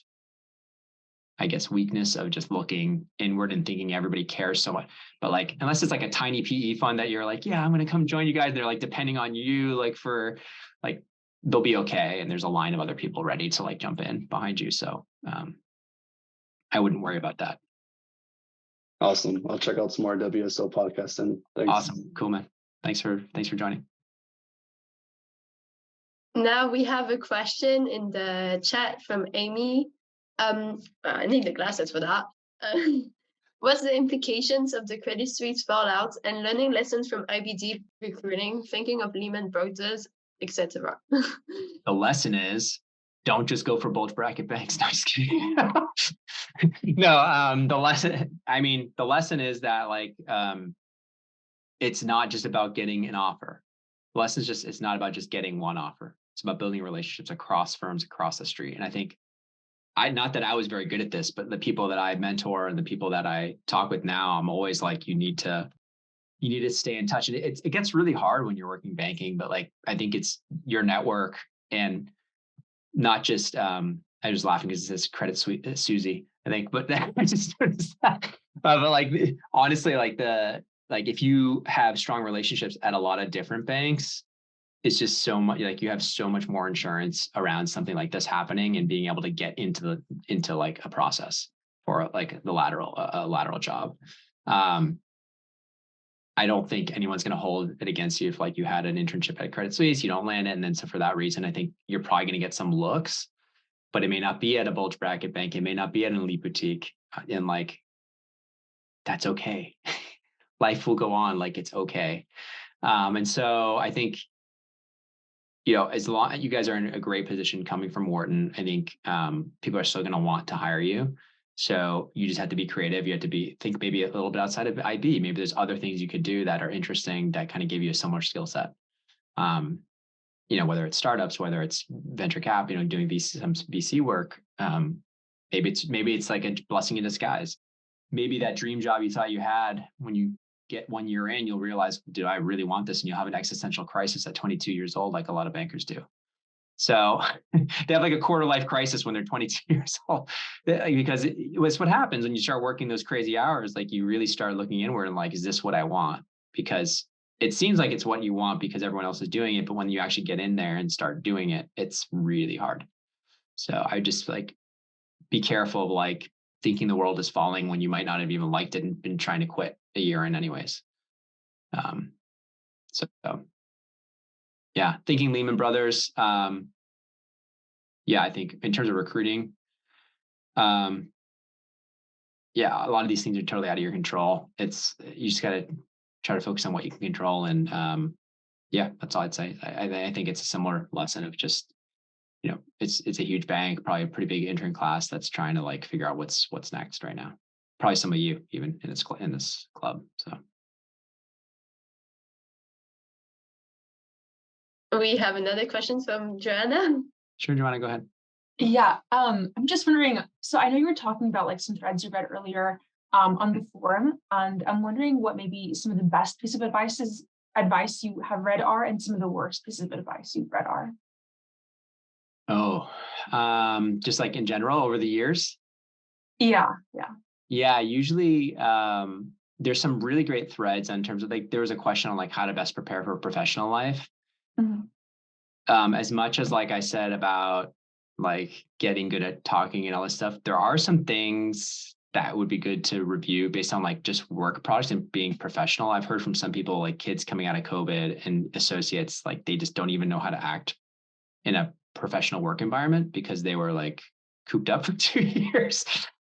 I guess, weakness of just looking inward and thinking everybody cares so much. But like, unless it's like a tiny PE fund that you're like, yeah, I'm going to come join you guys. They're like depending on you, like for like they'll be okay, and there's a line of other people ready to like jump in behind you. So I wouldn't worry about that. Awesome. I'll check out some more WSO podcasts and thanks. Awesome. Cool, man. Thanks for joining. Now we have a question in the chat from Amy. I need the glasses for that. What's the implications of the Credit Suisse fallout and learning lessons from IBD recruiting, thinking of Lehman Brothers, etc.? The lesson is don't just go for bulge bracket banks. No, just kidding. No, the lesson is that like it's not just about getting an offer. The lesson is just it's not about just getting one offer. It's about building relationships across firms across the street. And I think not that I was very good at this, but the people that I mentor and the people that I talk with now, I'm always like, you need to stay in touch. And it gets really hard when you're working banking, but like, I think it's your network and not just, I was laughing because it says Credit Suisse, Susie, I think, but I just noticed that. But like, honestly, like if you have strong relationships at a lot of different banks, it's just so much like you have so much more insurance around something like this happening and being able to get into like a process for like a lateral job. I don't think anyone's going to hold it against you if like you had an internship at Credit Suisse, you don't land it. And then so for that reason, I think you're probably going to get some looks, but it may not be at a bulge bracket bank. It may not be at an elite boutique, and like, that's okay. Life will go on. Like it's okay. And so I think, as long as you guys are in a great position coming from Wharton, I think people are still going to want to hire you. So you just have to be creative. You have to think maybe a little bit outside of IB. Maybe there's other things you could do that are interesting that kind of give you a similar skill set. Whether it's startups, whether it's venture cap, doing some VC work. Maybe it's like a blessing in disguise. Maybe that dream job you thought you had, when you get 1 year in, you'll realize, do I really want this? And you'll have an existential crisis at 22 years old, like a lot of bankers do. So they have like a quarter life crisis when they're 22 years old, because it's what happens when you start working those crazy hours. Like you really start looking inward and like, is this what I want? Because it seems like it's what you want because everyone else is doing it. But when you actually get in there and start doing it, it's really hard. So I just like, be careful of like thinking the world is falling when you might not have even liked it and been trying to quit a year in anyways. Yeah, thinking Lehman Brothers. I think in terms of recruiting, Yeah, a lot of these things are totally out of your control. You just got to try to focus on what you can control. And yeah, that's all I'd say. I think it's a similar lesson of just, it's a huge bank, probably a pretty big intern class that's trying to like figure out what's next right now. Probably some of you even in this club. So We have another question from Joanna. sure, do you want to go ahead? Yeah, I'm just wondering, so I know you were talking about like some threads you read earlier on the forum, and I'm wondering what maybe some of the best pieces of advice you have read are, and some of the worst pieces of advice you've read are. Oh, just like in general over the years? Yeah. Yeah, usually there's some really great threads in terms of like, there was a question on like how to best prepare for professional life. Mm-hmm. As much as like I said about like getting good at talking and all this stuff, there are some things that would be good to review based on like just work products and being professional. I've heard from some people, like kids coming out of COVID and associates, like they just don't even know how to act in a professional work environment because they were like cooped up for 2 years.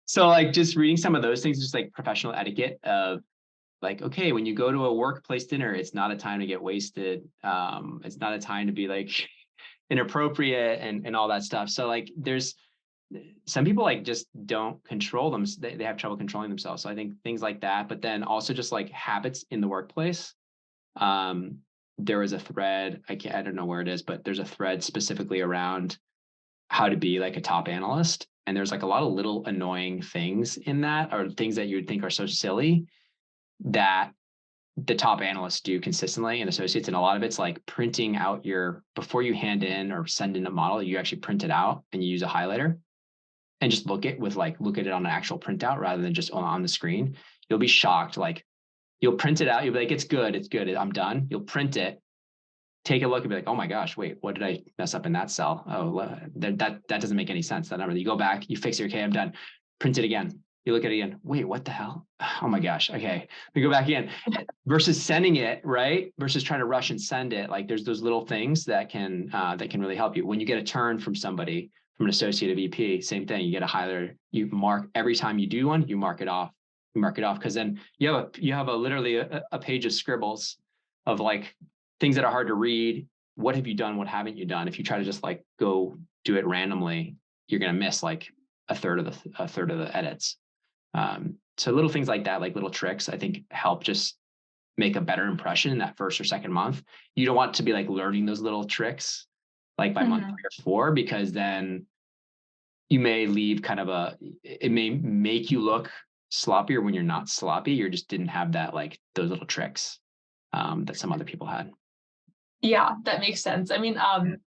So like just reading some of those things, just like professional etiquette of like, okay, when you go to a workplace dinner, it's not a time to get wasted. It's not a time to be like inappropriate and all that stuff. So like there's some people like just don't control them. They have trouble controlling themselves. So I think things like that, but then also just like habits in the workplace. There was a thread, I don't know where it is, but there's a thread specifically around how to be like a top analyst. And there's like a lot of little annoying things in that, or things that you would think are so silly that the top analysts do consistently and associates. And a lot of it's like printing out before you hand in or send in a model, you actually print it out and you use a highlighter and just look at it on an actual printout rather than just on the screen. You'll be shocked. Like you'll print it out. You'll be like, it's good. I'm done. You'll print it, take a look and be like, oh my gosh, wait, what did I mess up in that cell? Oh, that doesn't make any sense. That number, you go back, you fix it. Okay, I'm done. Print it again. You look at it again. Wait, what the hell? Oh my gosh. Okay. We go back again versus sending it, right? Versus trying to rush and send it. Like there's those little things that can really help you. When you get a turn from somebody, from an associate of VP, same thing. You get a highlighter, you mark every time you do one, you mark it off. Because then you have literally a page of scribbles of like things that are hard to read. What have you done? What haven't you done? If you try to just like go do it randomly, you're going to miss like a third of the edits. So little things like that, like little tricks, I think help just make a better impression in that first or second month. You don't want to be like learning those little tricks like by month 3 or 4, because then you may leave it may make you look sloppier when you're not sloppy. You just didn't have that, like those little tricks that some other people had. Yeah, that makes sense. I mean,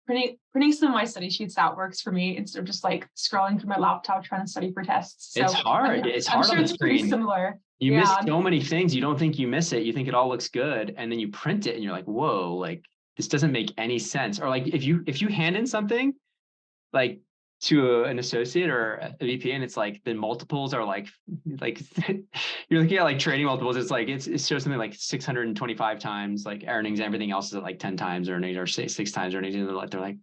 printing some of my study sheets out works for me instead of just like scrolling through my laptop trying to study for tests. So it's hard. It's hard on the screen. Pretty similar. You miss so many things. You don't think you miss it. You think it all looks good, and then you print it, and you're like, "Whoa! Like this doesn't make any sense." Or like if you hand in something, like to an associate or a VP, and it's like the multiples are like you're looking at like trading multiples. It's like it shows something like 625 times like earnings. Everything else is at like 10 times earnings or 6 times earnings. And they're like,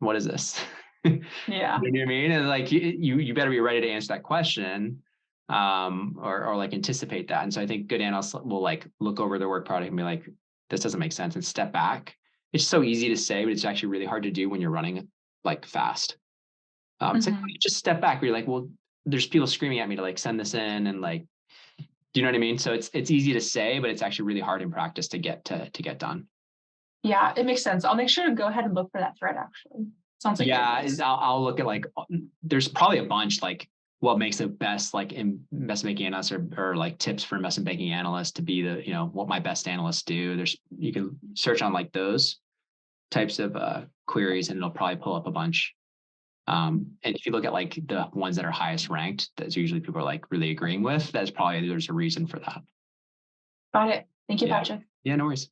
what is this? Yeah, you know what I mean? And like you better be ready to answer that question, or like anticipate that. And so I think good analysts will like look over their work product and be like, this doesn't make sense, and step back. It's so easy to say, but it's actually really hard to do when you're running like fast. It's like just step back where you're like, well, there's people screaming at me to like send this in, and like, do you know what I mean? So it's easy to say, but it's actually really hard in practice to get done. Yeah, it makes sense. I'll make sure to go ahead and look for that thread. Actually, sounds like I'll look at like there's probably a bunch like what makes the best like investment banking analysts or like tips for investment banking analysts to be the what my best analysts do. You can search on like those types of queries, and it'll probably pull up a bunch. And if you look at like the ones that are highest ranked, that's usually people are like really agreeing with. There's a reason for that. Got it. Thank you, Patrick. Yeah, no worries.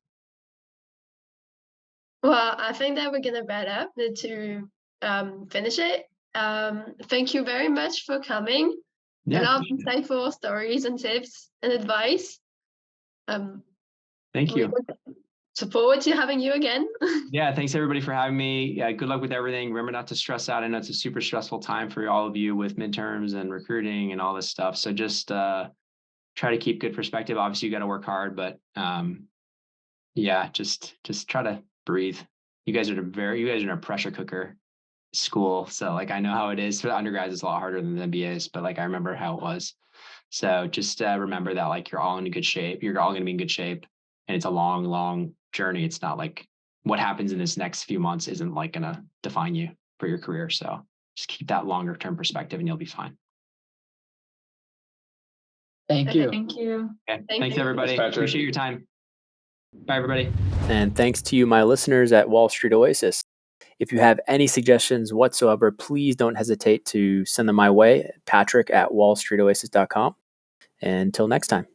Well, I think that we're gonna wrap up to finish it. Thank you very much for coming. A lot of insightful stories and tips and advice. Thank you. forward to having you again. Yeah, thanks everybody for having me. Yeah, good luck with everything. Remember not to stress out. I know it's a super stressful time for all of you with midterms and recruiting and all this stuff. So just try to keep good perspective. Obviously, you got to work hard, but yeah, just try to breathe. You guys are in a pressure cooker school, so like I know how it is for the undergrads. It's a lot harder than the MBAs, but like I remember how it was. So just remember that like you're all in good shape. You're all going to be in good shape, and it's a long journey. It's not like what happens in this next few months isn't like going to define you for your career. So just keep that longer term perspective, and you'll be fine. Thank you. Thank you. Okay. Thank Thanks you. everybody. Thanks, Patrick. Appreciate your time. Bye everybody. And thanks to you, my listeners at Wall Street Oasis. If you have any suggestions whatsoever, please don't hesitate to send them my way, patrick@wallstreetoasis.com. Until next time.